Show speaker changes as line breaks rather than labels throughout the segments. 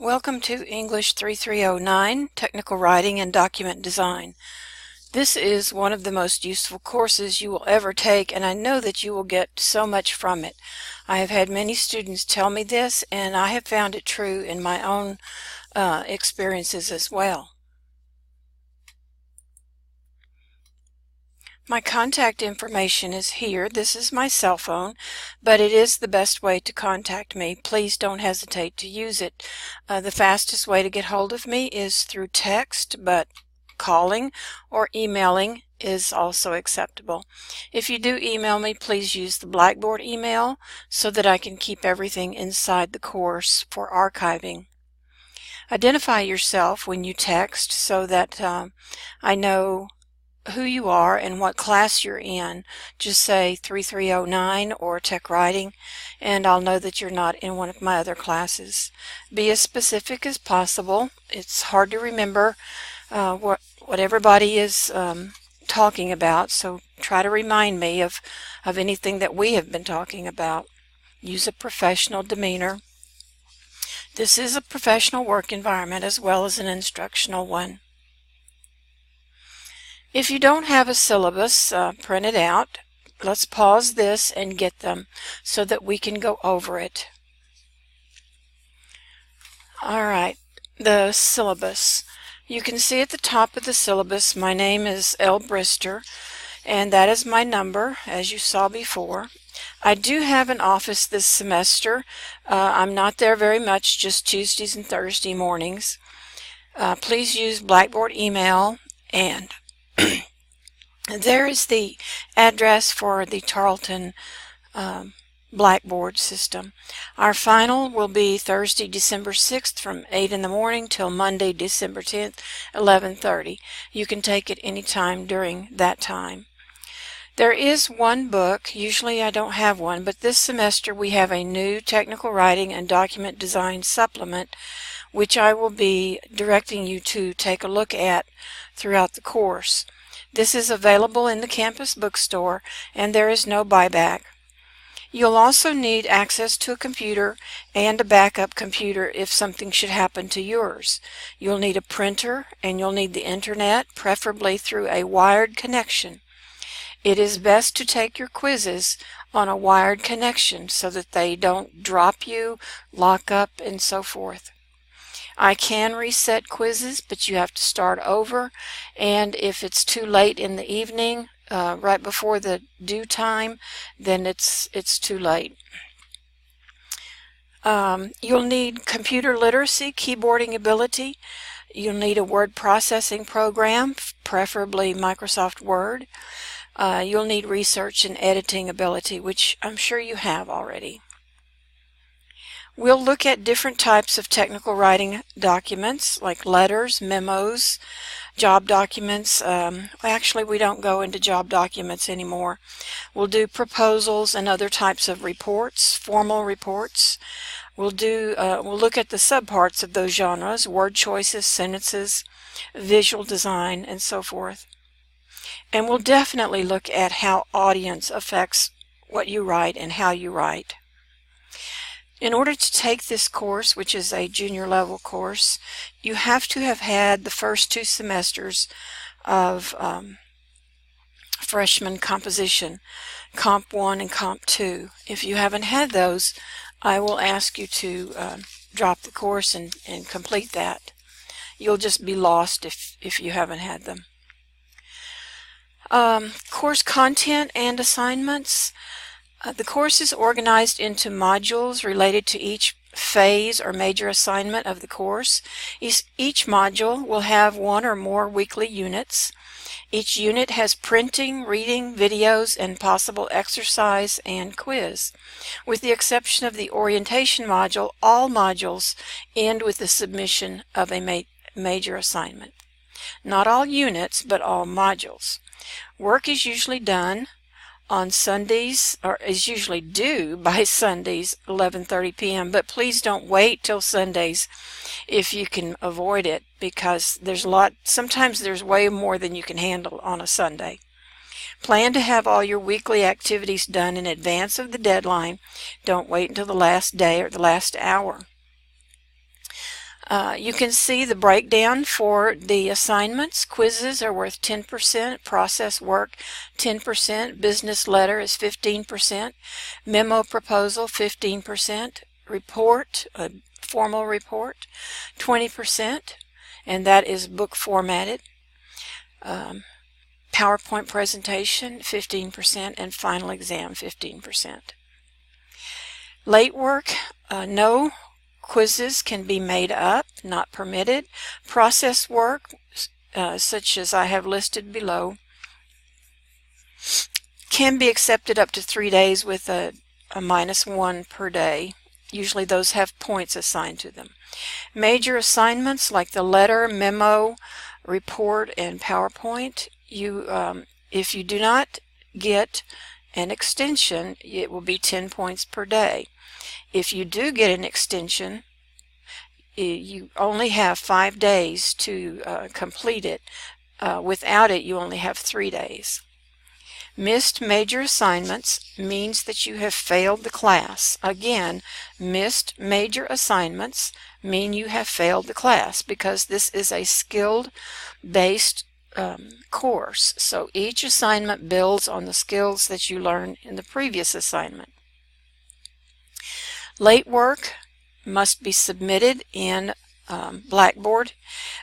Welcome to English 3309, Technical Writing and Document Design. This is one of the most useful courses you will ever take, and I know that you will get so much from it. I have had many students tell me this, and I have found it true in my own experiences as well. My contact information is here. This is my cell phone, but it is the best way to contact me. Please don't hesitate to use it. The fastest way to get hold of me is through text, but calling or emailing is also acceptable. If you do email me, please use the Blackboard email so that I can keep everything inside the course for archiving. Identify yourself when you text so that I know who you are and what class you're in. Just say 3309 or Tech Writing, and I'll know that you're not in one of my other classes. Be as specific as possible. It's hard to remember what everybody is talking about, so try to remind me of anything that we have been talking about. Use a professional demeanor. This is a professional work environment as well as an instructional one. If you don't have a syllabus, print it out. Let's pause this and get them so that we can go over it. All right, the syllabus. You can see at the top of the syllabus, my name is L. Brister, and that is my number, as you saw before. I do have an office this semester. I'm not there very much, just Tuesdays and Thursday mornings. Please use Blackboard email, and there is the address for the Tarleton Blackboard system. Our final will be Thursday, December 6th from 8 in the morning till Monday, December 10th, 11:30. You can take it any time during that time. There is one book. Usually I don't have one, but this semester we have a new Technical Writing and Document Design supplement, which I will be directing you to take a look at throughout the course. This is available in the campus bookstore, and there is no buyback. You'll also need access to a computer and a backup computer if something should happen to yours. You'll need a printer, and you'll need the internet, preferably through a wired connection. It is best to take your quizzes on a wired connection so that they don't drop you, lock up, and so forth. I can reset quizzes, but you have to start over, and if it's too late in the evening, right before the due time, then it's too late. You'll need computer literacy, keyboarding ability. You'll need a word processing program, preferably Microsoft Word. You'll need research and editing ability, which I'm sure you have already. We'll look at different types of technical writing documents like letters, memos, job documents. Actually, we don't go into job documents anymore. We'll do proposals and other types of reports, formal reports. We'll look at the subparts of those genres, word choices, sentences, visual design, and so forth. And we'll definitely look at how audience affects what you write and how you write. In order to take this course, which is a junior level course, you have to have had the first 2 semesters of freshman composition, Comp 1 and Comp 2. If you haven't had those, I will ask you to drop the course and complete that. You'll just be lost if you haven't had them. Course content and assignments. The course is organized into modules related to each phase or major assignment of the course. Each module will have 1 or more weekly units. Each unit has printing, reading, videos, and possible exercise and quiz. With the exception of the orientation module, all modules end with the submission of a major assignment. Not all units, but all modules. Work is usually done on Sundays, or is usually due by Sundays, 11:30 p.m., but please don't wait till Sundays if you can avoid it, because sometimes there's way more than you can handle on a Sunday. Plan to have all your weekly activities done in advance of the deadline. Don't wait until the last day or the last hour. You can see the breakdown for the assignments. Quizzes are worth 10%, process work 10%, business letter is 15%, memo proposal 15%, report, a formal report 20%, and that is book formatted. PowerPoint presentation 15%, and final exam 15%. Late work, no quizzes can be made up, not permitted. Process work, such as I have listed below, can be accepted up to 3 days with a -1 per day. Usually those have points assigned to them. Major assignments like the letter, memo, report, and PowerPoint, if you do not get an extension, it will be 10 points per day. If you do get an extension, you only have 5 days to complete it. Without it, you only have 3 days. Missed major assignments means that you have failed the class. Again, missed major assignments mean you have failed the class because this is a skilled-based course. So each assignment builds on the skills that you learned in the previous assignment. Late work must be submitted in Blackboard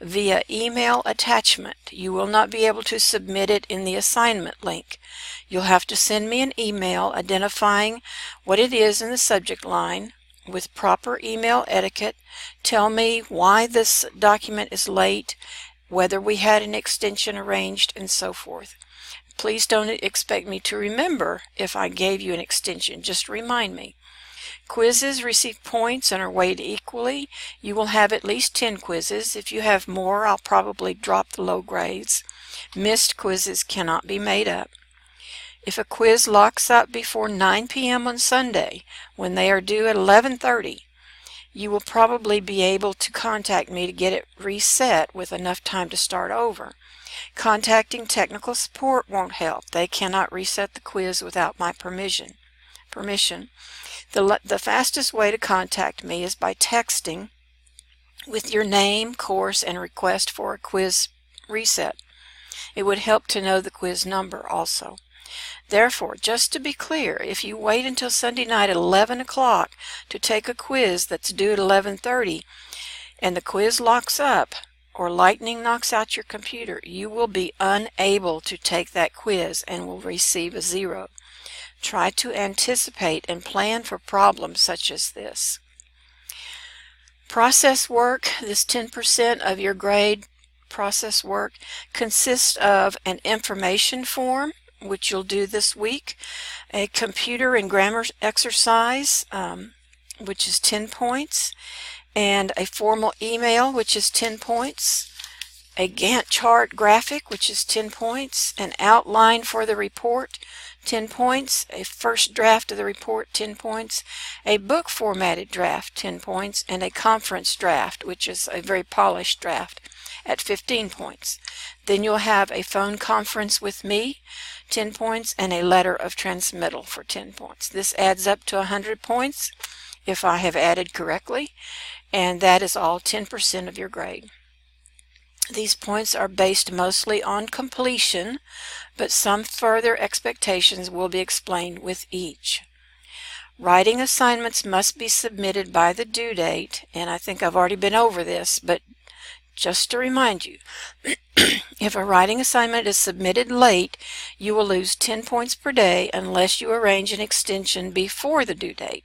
via email attachment. You will not be able to submit it in the assignment link. You'll have to send me an email identifying what it is in the subject line with proper email etiquette. Tell me why this document is late, whether we had an extension arranged, and so forth. Please don't expect me to remember if I gave you an extension. Just remind me. Quizzes receive points and are weighed equally. You will have at least 10 quizzes. If you have more, I'll probably drop the low grades. Missed quizzes cannot be made up. If a quiz locks up before 9 p.m. on Sunday, when they are due at 11:30, you will probably be able to contact me to get it reset with enough time to start over. Contacting technical support won't help. They cannot reset the quiz without my permission. The fastest way to contact me is by texting with your name, course, and request for a quiz reset. It would help to know the quiz number also. Therefore, just to be clear, if you wait until Sunday night at 11 o'clock to take a quiz that's due at 11:30 and the quiz locks up or lightning knocks out your computer, you will be unable to take that quiz and will receive a 0. Try to anticipate and plan for problems such as this. Process work, this 10% of your grade process work, consists of an information form, which you'll do this week, a computer and grammar exercise, which is 10 points, and a formal email, which is 10 points, a Gantt chart graphic, which is 10 points, an outline for the report, 10 points, a first draft of the report, 10 points, a book formatted draft, 10 points, and a conference draft, which is a very polished draft, at 15 points. Then you'll have a phone conference with me, 10 points, and a letter of transmittal for 10 points. This adds up to 100 points if I have added correctly, and that is all 10% of your grade. These points are based mostly on completion, but some further expectations will be explained with each. Writing assignments must be submitted by the due date, and I think I've already been over this, but just to remind you, if a writing assignment is submitted late, you will lose 10 points per day unless you arrange an extension before the due date.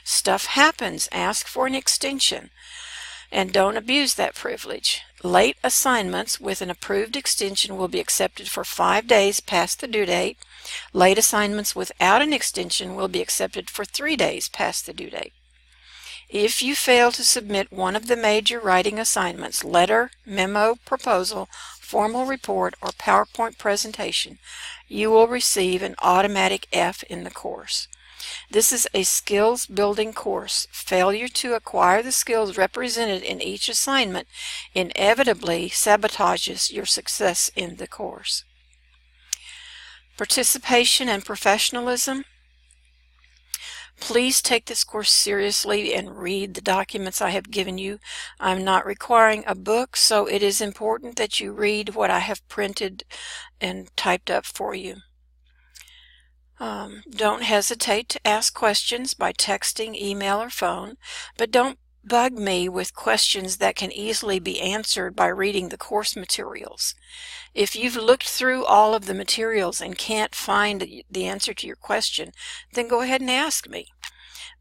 Stuff happens. Ask for an extension. And don't abuse that privilege. Late assignments with an approved extension will be accepted for 5 days past the due date. Late assignments without an extension will be accepted for 3 days past the due date. If you fail to submit one of the major writing assignments, letter, memo, proposal, formal report, or PowerPoint presentation, you will receive an automatic F in the course. This is a skills building course. Failure to acquire the skills represented in each assignment inevitably sabotages your success in the course. Participation and professionalism. Please take this course seriously and read the documents I have given you. I'm not requiring a book, so it is important that you read what I have printed and typed up for you. Don't hesitate to ask questions by texting, email, or phone, but don't bug me with questions that can easily be answered by reading the course materials. If you've looked through all of the materials and can't find the answer to your question, then go ahead and ask me.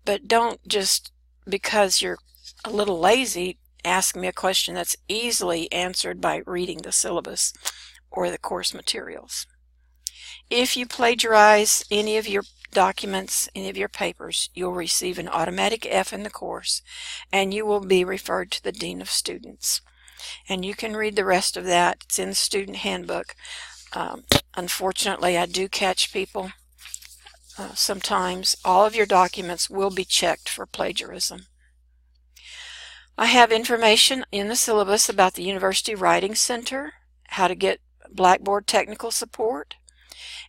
But don't just because you're a little lazy ask me a question that's easily answered by reading the syllabus or the course materials. If you plagiarize any of your documents, any of your papers, you'll receive an automatic F in the course, and you will be referred to the Dean of Students. And you can read the rest of that. It's in the student handbook. Unfortunately, I do catch people sometimes. All of your documents will be checked for plagiarism. I have information in the syllabus about the University Writing Center, how to get Blackboard technical support,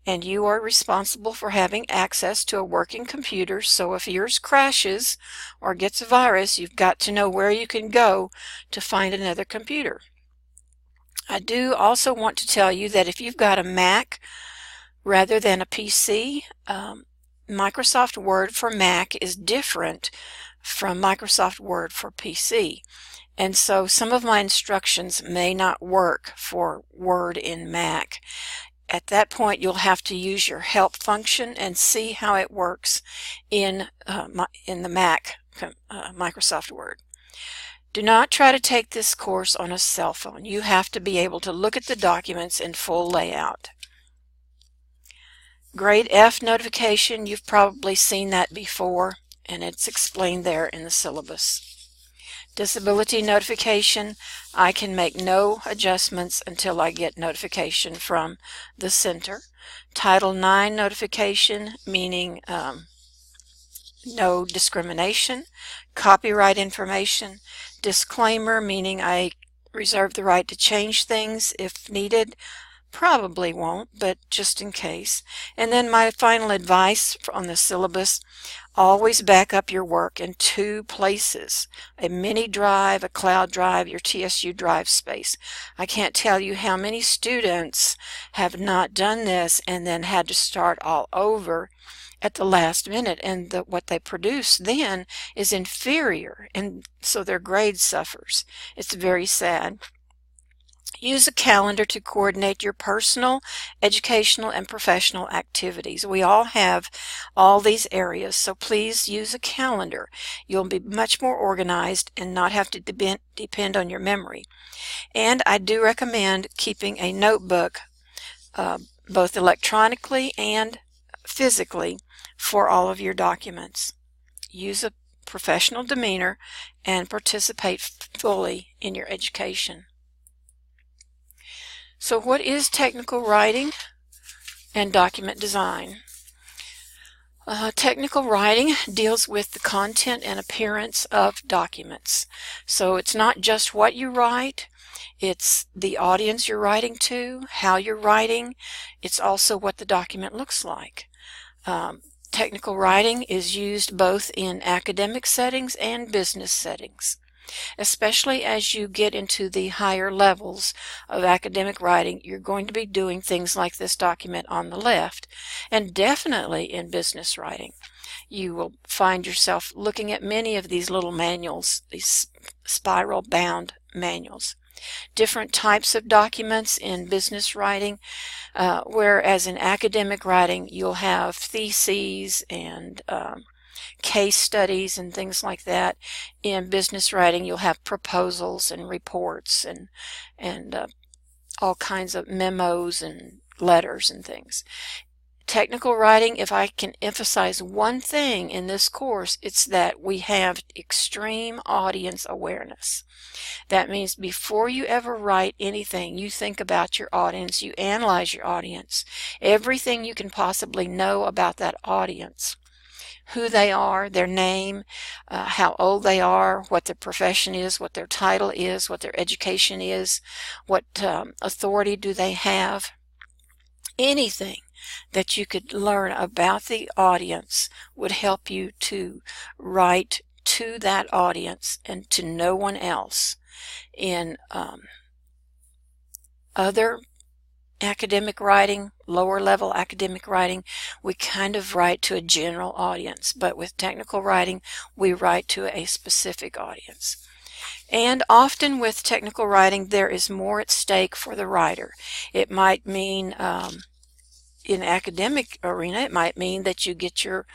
and you are responsible for having access to a working computer, so if yours crashes or gets a virus, you've got to know where you can go to find another computer. I do also want to tell you that if you've got a Mac rather than a PC, Microsoft Word for Mac is different from Microsoft Word for PC. And so some of my instructions may not work for Word in Mac. At that point, you'll have to use your help function and see how it works in the Mac Microsoft Word. Do not try to take this course on a cell phone. You have to be able to look at the documents in full layout. Grade F notification, you've probably seen that before, and it's explained there in the syllabus. Disability notification, I can make no adjustments until I get notification from the center. Title IX notification, meaning no discrimination. Copyright information. Disclaimer, meaning I reserve the right to change things if needed. Probably won't, but just in case. And then my final advice on the syllabus, always back up your work in 2 places, a mini drive, a cloud drive, your TSU drive space. I can't tell you how many students have not done this and then had to start all over at the last minute, and what they produce then is inferior, and so their grade suffers. It's very sad. Use a calendar to coordinate your personal, educational, and professional activities. We all have all these areas, so please use a calendar. You'll be much more organized and not have to depend on your memory. And I do recommend keeping a notebook, both electronically and physically, for all of your documents. Use a professional demeanor and participate fully in your education. So what is technical writing and document design? Technical writing deals with the content and appearance of documents. So it's not just what you write, it's the audience you're writing to, how you're writing, it's also what the document looks like. Technical writing is used both in academic settings and business settings. Especially as you get into the higher levels of academic writing, you're going to be doing things like this document on the left, and definitely in business writing. You will find yourself looking at many of these little manuals, these spiral bound manuals. Different types of documents in business writing, whereas in academic writing you'll have theses and case studies and things like that. In business writing you'll have proposals and reports and all kinds of memos and letters and things. Technical writing, if I can emphasize one thing in this course, it's that we have extreme audience awareness. That means before you ever write anything, you think about your audience, you analyze your audience, everything you can possibly know about that audience. Who they are, their name, how old they are, what their profession is, what their title is, what their education is, what authority do they have, anything that you could learn about the audience would help you to write to that audience and to no one else. In other academic writing, lower level academic writing, we kind of write to a general audience, but with technical writing, we write to a specific audience. And often with technical writing, there is more at stake for the writer. It might mean, in academic arena, it might mean that you get your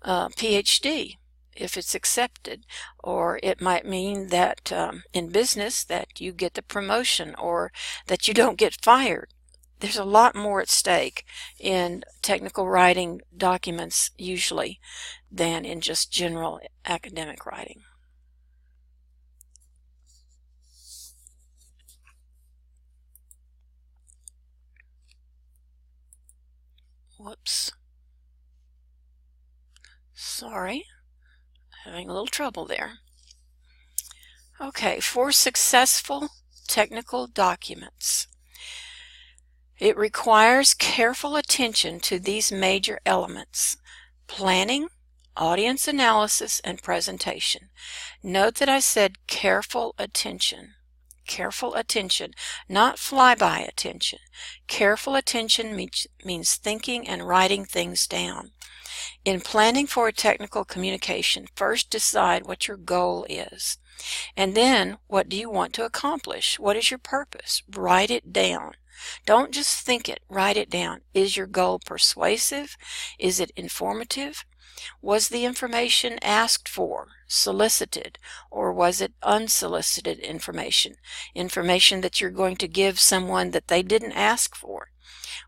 PhD if it's accepted, or it might mean that in business that you get the promotion or that you don't get fired. There's a lot more at stake in technical writing documents usually than in just general academic writing. Whoops. Sorry. Having a little trouble there. Okay, for successful technical documents, it requires careful attention to these major elements: planning, audience analysis, and presentation. Note that I said careful attention. Careful attention, not flyby attention. Careful attention means thinking and writing things down. In planning for a technical communication, first decide what your goal is. And then, what do you want to accomplish? What is your purpose? Write it down. Don't just think it, write it down. Is your goal persuasive? Is it informative? Was the information asked for, solicited, or was it unsolicited information? Information that you're going to give someone that they didn't ask for?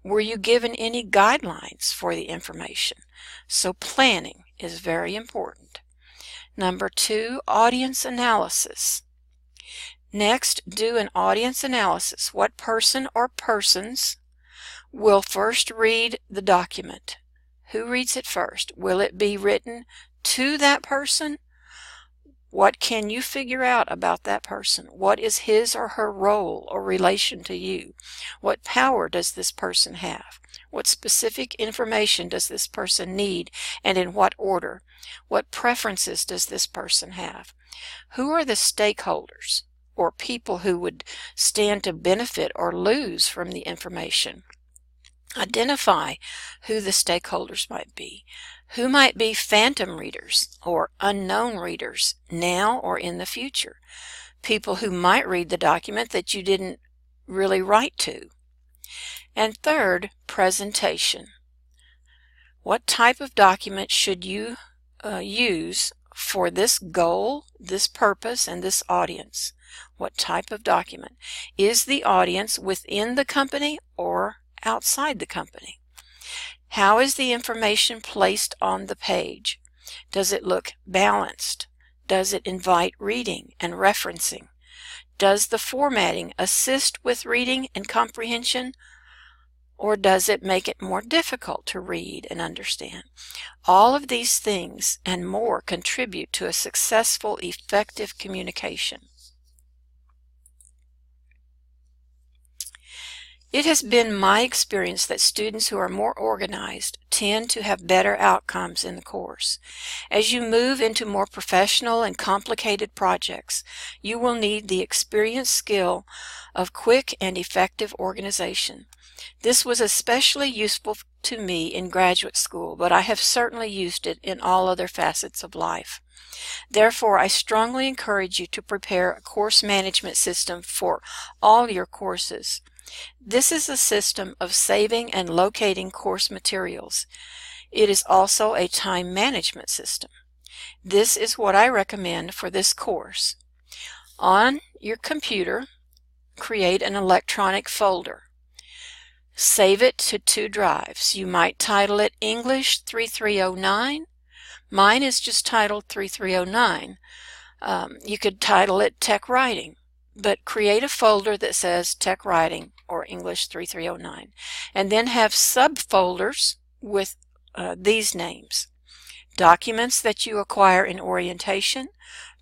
Were you given any guidelines for the information? So planning is very important. Number 2, audience analysis. Next, do an audience analysis. What person or persons will first read the document? Who reads it first? Will it be written to that person? What can you figure out about that person? What is his or her role or relation to you? What power does this person have? What specific information does this person need, and in what order? What preferences does this person have? Who are the stakeholders or people who would stand to benefit or lose from the information? Identify who the stakeholders might be. Who might be phantom readers or unknown readers now or in the future? People who might read the document that you didn't really write to. And third, presentation. What type of document should you use for this goal, this purpose, and this audience? What type of document? Is the audience within the company or outside the company? How is the information placed on the page? Does it look balanced? Does it invite reading and referencing? Does the formatting assist with reading and comprehension, or does it make it more difficult to read and understand? All of these things and more contribute to a successful, effective communication. It has been my experience that students who are more organized tend to have better outcomes in the course. As you move into more professional and complicated projects, you will need the experienced skill of quick and effective organization. This was especially useful to me in graduate school, but I have certainly used it in all other facets of life. Therefore, I strongly encourage you to prepare a course management system for all your courses. This is a system of saving and locating course materials. It is also a time management system. This is what I recommend for this course. On your computer, create an electronic folder. Save it to 2 drives. You might title it English 3309. Mine is just titled 3309. You could title it Tech Writing, but create a folder that says Tech Writing or English 3309, and then have subfolders with these names: documents that you acquire in orientation,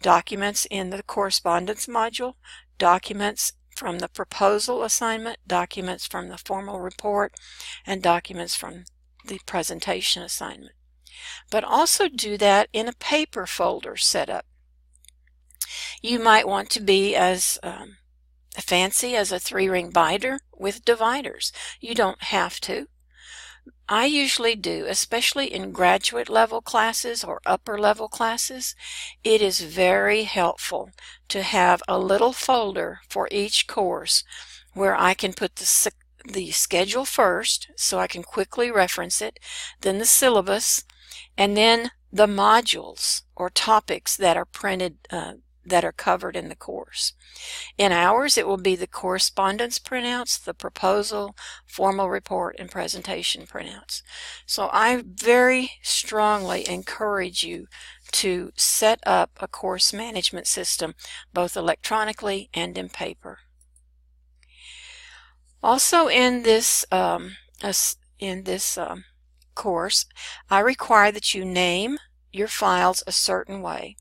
documents in the correspondence module, documents from the proposal assignment, documents from the formal report, and documents from the presentation assignment. But also do that in a paper folder setup. You might want to be as fancy as a 3-ring binder with dividers. You don't have to. I usually do, especially in graduate level classes or upper level classes. It is very helpful to have a little folder for each course where I can put the schedule first so I can quickly reference it, then the syllabus, and then the modules or topics that are printed that are covered in the course. In ours, it will be the correspondence printouts, the proposal, formal report, and presentation printouts. So I very strongly encourage you to set up a course management system, both electronically and in paper. Also in this course, I require that you name your files a certain way.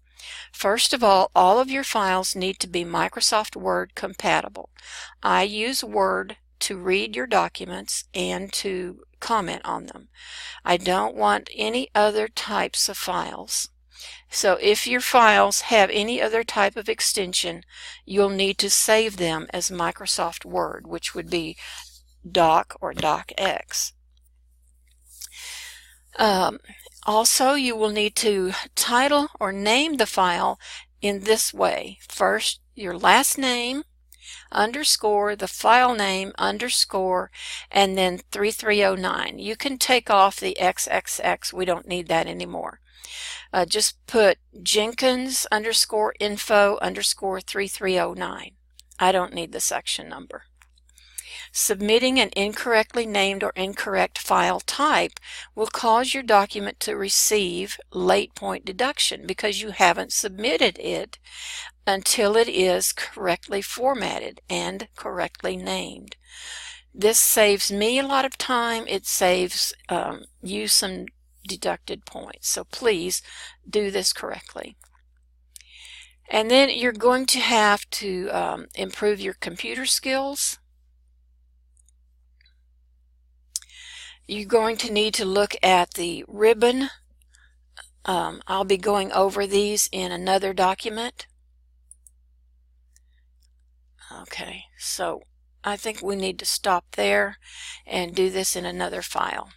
First of all of your files need to be Microsoft Word compatible. I use Word to read your documents and to comment on them. I don't want any other types of files. So if your files have any other type of extension, you'll need to save them as Microsoft Word, which would be Doc or DocX. Also, you will need to title or name the file in this way. First, your last name, underscore, the file name, underscore, and then 3309. You can take off the XXX. We don't need that anymore. Just put Jenkins underscore info underscore 3309. I don't need the section number. Submitting an incorrectly named or incorrect file type will cause your document to receive late point deduction because you haven't submitted it until it is correctly formatted and correctly named. This saves me a lot of time. It saves you some deducted points. So please do this correctly. And then you're going to have to improve your computer skills. You're going to need to look at the ribbon. I'll be going over these in another document. Okay, so I think we need to stop there and do this in another file.